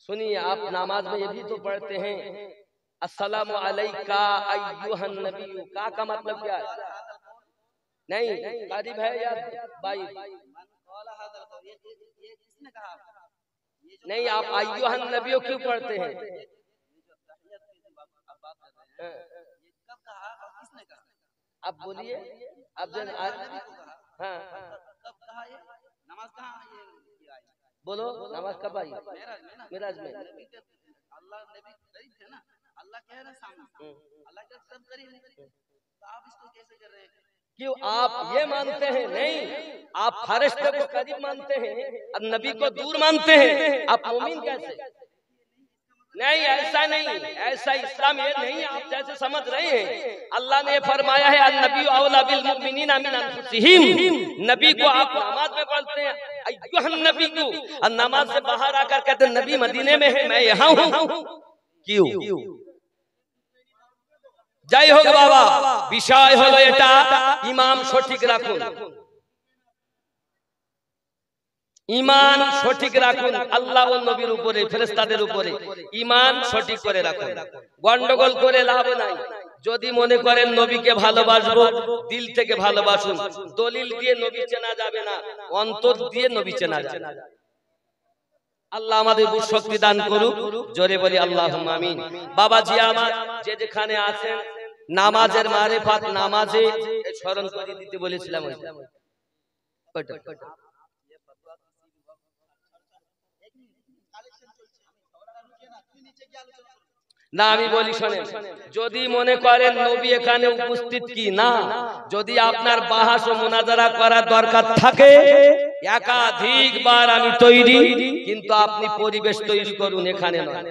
सुनिए, आप नमाज में ये भी तो पढ़ते हैं अस्सलामु अलैका अय्युहन नबी, का मतलब क्या है? नहीं, कारिब है या भाई? नहीं, आप अय्युहन नबी क्यों पढ़ते हैं? आप बोलिए, आप जन हाँ बोलो, नमाज कब आई? मिराज में। अल्लाह नबी करीब थे ना, अल्लाह कह रहे सामने, अल्लाह का सब करीब है, तो आप इसको कैसे कर रहे हैं? क्यों आप ये मानते हैं? नहीं, आप फरिश्ते को करीब मानते हैं और नबी को दूर मानते हैं। आप मुमिन कैसे? नहीं, ऐसा नहीं, ऐसा इस्लाम ये नहीं आप जैसे समझ रहे हैं। अल्लाह ने फरमाया है अन्नबी औला बिल मुमिनीना मिन अनफुसिहिम, नबी को आप नमाज में पढ़ते हैं अय्युहन नबी को, और नमाज से बाहर आकर कहते हैं नबी मदीने में है, मैं यहाँ हूँ। क्यों? যাই হোক বাবা, বিষয় হলো এটা, ইমাম সঠিক রাখুন, ঈমান সঠিক রাখুন আল্লাহ ও নবীর উপরে, ফেরেশতাদের উপরে ঈমান সঠিক করে রাখুন। গন্ডগোল করে লাভ নাই। যদি মনে করেন নবীকে ভালোবাসবো, দিল থেকে ভালোবাসুন। দলিল দিয়ে নবী চেনা যাবে না, অন্তর দিয়ে নবী চেনা যাবে। আল্লাহ আমাদের বুঝশক্তি দান করুক। জোরে বলি আল্লাহুম্মা আমিন। বাবাজি আমার যে যেখানে আছেন, নামাজের মারিফাত নামাজে স্মরণ করে দিতে বলেছিলাম। না আমি বলি শোনেন, যদি মনে করেন নবী এখানে উপস্থিত কি না, যদি আপনার বাহাস ও মুনাজারা করার দরকার থাকে, একাধিকবার আমি তৈরি, কিন্তু আপনি পরিবেশ তৈরি করুন, এখানে নয়।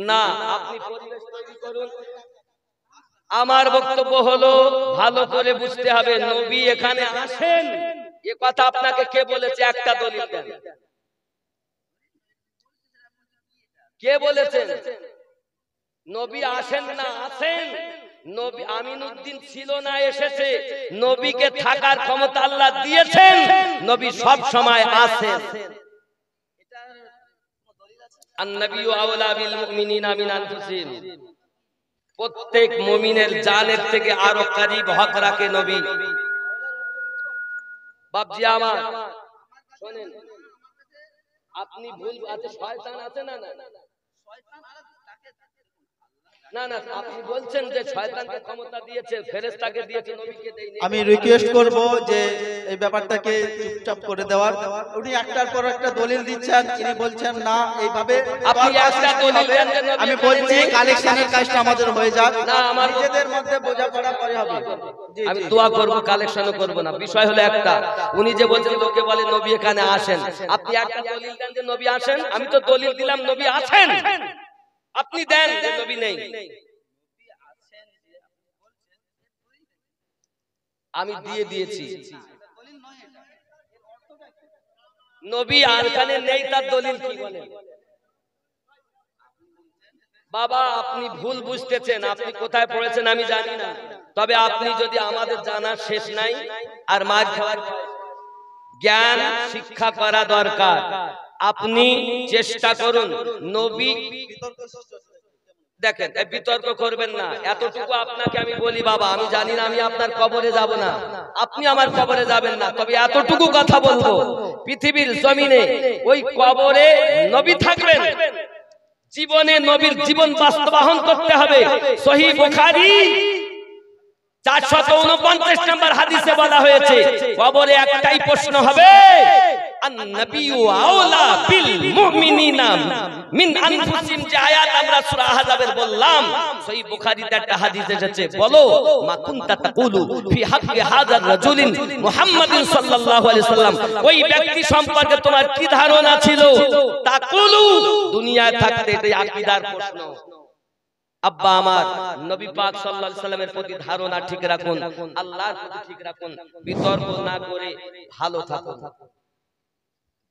না, আপনি পরিবেশ তৈরি করুন। আমার বক্তব্য হলো ভালো করে বুঝতে হবে, নবী এখানে আসেন এ কথা আপনাকে কে বলেছে? একটা দলিল দেন। কে বলেছেন? নবী আসেন না, আছেন। নবী আমিনউদ্দিন ছিল না, এসেছে। নবীকে থাকার ক্ষমতা আল্লাহ দিয়েছেন, নবী সব সময় আছেন। আন-নবিয়্যু আওলা বিল মুমিনিনা মিন আনফুসিহিম, প্রত্যেক মুমিনের জানের থেকে আরো করিব হক রাখে নবী। বাপজি আমার শুনেন, আপনি ভুল আছে, শয়তান আছে না? না না, আপনি বলছেন যে শয়তানকে ক্ষমতা দিয়েছে, ফেরেশতাকে দিয়েছে, নবীকে দেয়নি। আমি রিকোয়েস্ট করব যে এই ব্যাপারটাকে চুপচাপ করে দেওয়ার। উনি একটার পর একটা দলিল দিচ্ছেন, তিনি বলছেন না এইভাবে আমি বলছি কালেকশনের কাজটা আমাদের হয়ে যাক, না আমার নিজেদের মধ্যে বোঝাপড়া পরে হবে। আমি দোয়া করব, কালেকশনও করব না। বিষয় হলো একটা, উনি যে বলছেন লোকে বলে নবী এখানে আসেন, আপনি একটা দলিল দেন যে নবী আসেন। আমি তো দলিল দিলাম নবী আছেন, আপনি দেন যে নবী নেই। আমি দিয়েছি নবী এখানে নেই, তার দলিল কি বলেন? বাবা আপনি ভুল বুঝতেছেন, আপনি কোথায় পড়েছেন আমি জানি না, তবে আপনি যদি আমাদের জানার শেষ নাই আর মার খাওয়ার জ্ঞান শিক্ষা করা দরকার, আপনি চেষ্টা করুন নবী। দেখেন বিতর্ক করবেন না, এতটুকু আপনাকে আমি বলি বাবা, আমি জানি না আমি আপনার কবরে যাব না, আপনি আমার কবরে যাবেন না, তবে এতটুকু কথা বলবো, পৃথিবীর জমিনে ওই কবরে নবী থাকবেন, জীবনে নবীর জীবন বাস্তবায়ন করতে হবে। সহিহ বুখারী 449 নম্বর হাদিসে বলা হয়েছে কবরে একটাই প্রশ্ন হবে, আন-নাবিয়্যু আওলা বিল মুমিনিনা মিন আনফুসিহিম, যে আয়াত আমরা সূরা আহজাবের বললাম, সহিহ বুখারীতে একটা হাদিস এসেছে, বলো মা কুনতা তাকুলু ফি হাক্কি হাযার রাজুলিন মুহাম্মাদিন সাল্লাল্লাহু আলাইহি সাল্লাম, ওই ব্যক্তি সম্পর্কে তোমার কি ধারণা ছিল? তাকুলু, দুনিয়ায় থাকতে এটাই আকীদার প্রশ্ন। আব্বা আমার, নবী পাক সাল্লাল্লাহু আলাইহি সাল্লামের প্রতি ধারণা ঠিক রাখুন, আল্লাহর প্রতি ঠিক রাখুন, বিতর্ক না করে ভালো থাকুন,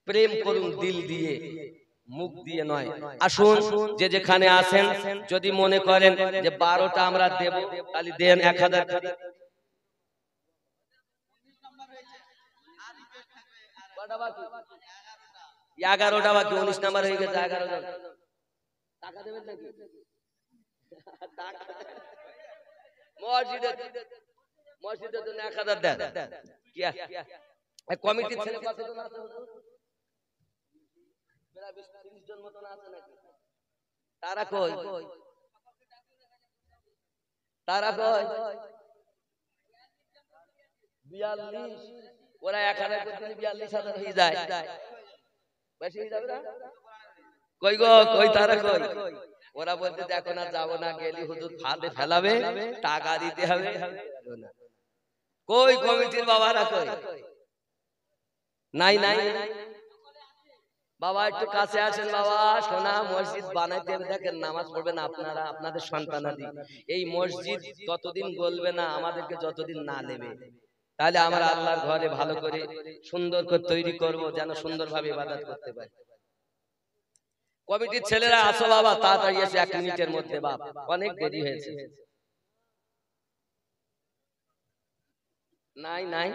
প্রেম করুন দিল দিয়ে, মুখ দিয়ে নয়। আসুন যে যেখানে আছেন, যদি মনে করেন যে 12টা আমরা দেব, তাহলে দেন 1000 করে। 11টা বাকি, 19 নাম্বার হয়ে গেছে, 11 জন টাকা দেবেন নাকি? মসজিদের জন্য 1000 দেন। কমিটির ছেলে কতজন আছে? প্রায় 20-30 জন মতন আছে নাকি? তারা কই? তারা কই? 42। ওরা 1000 করে 42,000 হয়ে যায়, বেশি হয়ে যাবে না? কই গো, কই তারা কই? ওরা বলতে দেখো না, যাবো না, গেলি হুজুর ফাঁদে ফেলাবে, টাকা দিতে হবে। কই কমিটির বাবারা কই? নাই নাই বাবা, একটু কাছে আসেন বাবা। সোনা মসজিদ বানাইতে হবে, দেখেন নামাজ পড়বেন আপনারা, আপনাদের সন্তানাদি। এই মসজিদ ততদিন গলবে না আমাদেরকে যতদিন না নেবে, তাহলে আমরা আল্লাহর ঘরে ভালো করে সুন্দর করে তৈরি করব, যেন সুন্দরভাবে ইবাদত করতে পারি। কমিটির ছেলেরা আসো বাবা, তাড়াতাড়ি এসে 1 মিনিটের মধ্যে, বাপ অনেক দেরি হয়েছে। নাই নাই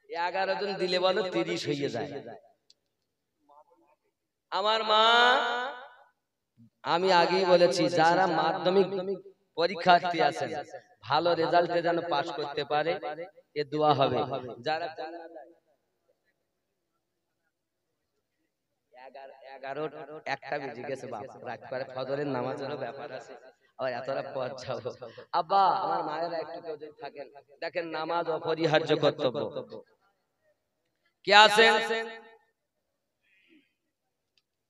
11 জন দিলে বলো 30 হয়ে যায়। আমার মা, আমি আগেই বলেছি, যারা মাধ্যমিক পরীক্ষার্থী আছেন ভালো রেজাল্টে যেন পাস করতে পারে, এ দোয়া হবে। যারা 11টা বেজে গেছে বাপ, রাত করে ফজরের নামাজেরও ব্যাপার আছে, আবার এতটা পথ যাবো। আব্বা আমার মায়েরা একটু কেউ যদি থাকেন, দেখেন নামাজ অপরিহার্য কর্তব্য। কে আছেন?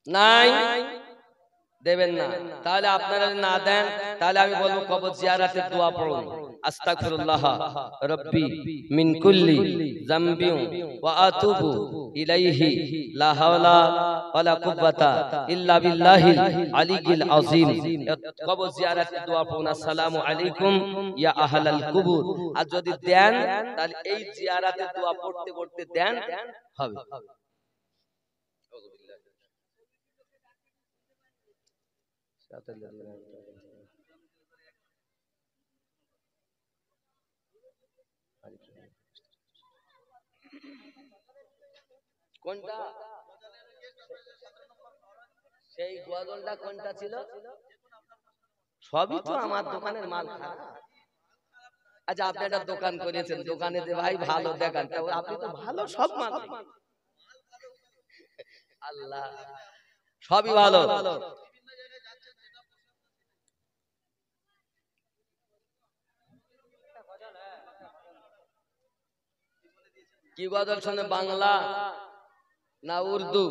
নাই দেবেন না, তাহলে আপনারা না দেন, তাহলে আমি বলবো কবর জিয়ারাতের দোয়া পড়ুন। আস্তাগফিরুল্লাহ রাব্বি মিন কুল্লি যামবি ওয়া আতুবু ইলাইহি লা হাওলা ওয়ালা কুওয়াতা ইল্লা বিল্লাহিল আলিয়্যিল আযীম। কবর জিয়ারাতের দোয়া পড়ুন, আসসালামু আলাইকুম ইয়া আহলাল কুবুর। আর যদি দেন তাহলে এই জিয়ারাতের দোয়া পড়তে পড়তে দেন হবে। কোনটা সেই গজলটা কোনটা ছিল? সবই তো আমার দোকানের মাল খারাপ। আচ্ছা আপনি একটা দোকান করেছেন, দোকানে যে ভাই ভালো দেখান, আপনি তো ভালো সব মাল, আল্লাহ সবই ভালো। কি গজল শোনে, বাংলা না উর্দু?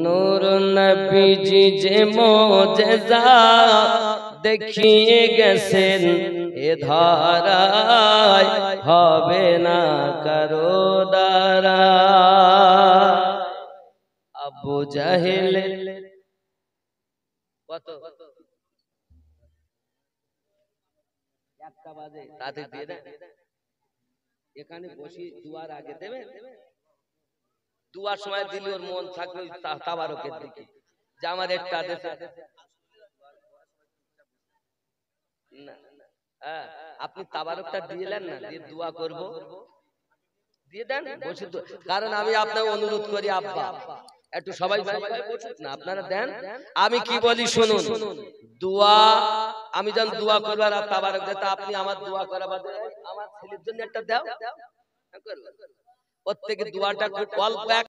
নূর নবীজি যে মোজেজা দেখিয়ে গেছেন এ ধারায়, হবে না কারো দ্বারা। আবু জাহেল কত একটা বাজে তাদের দিয়ে দেন, এখানে বসি দুয়ার আগে দেবে, দুয়ার সময় দিলে ওর মন থাকবে তাবারকের দিকে যে আমার একটা দেশে না। হ্যাঁ, আপনি তাবারকটা দিলেন না, দিয়ে দোয়া করব, দিয়ে দেন বসে। কারণ আমি আপনাকে অনুরোধ করি, আব্বা একটু সবাই বসুন না, আপনারা দেন। আমি কি বলি শুনুন, দোয়া আমি যখন দোয়া করবার আর তাবারক দিতে, আপনি আমার দোয়া করা বাদে আমার ছেলের জন্য একটা দাও, প্রত্যেকে দোয়াটা খুব অল্প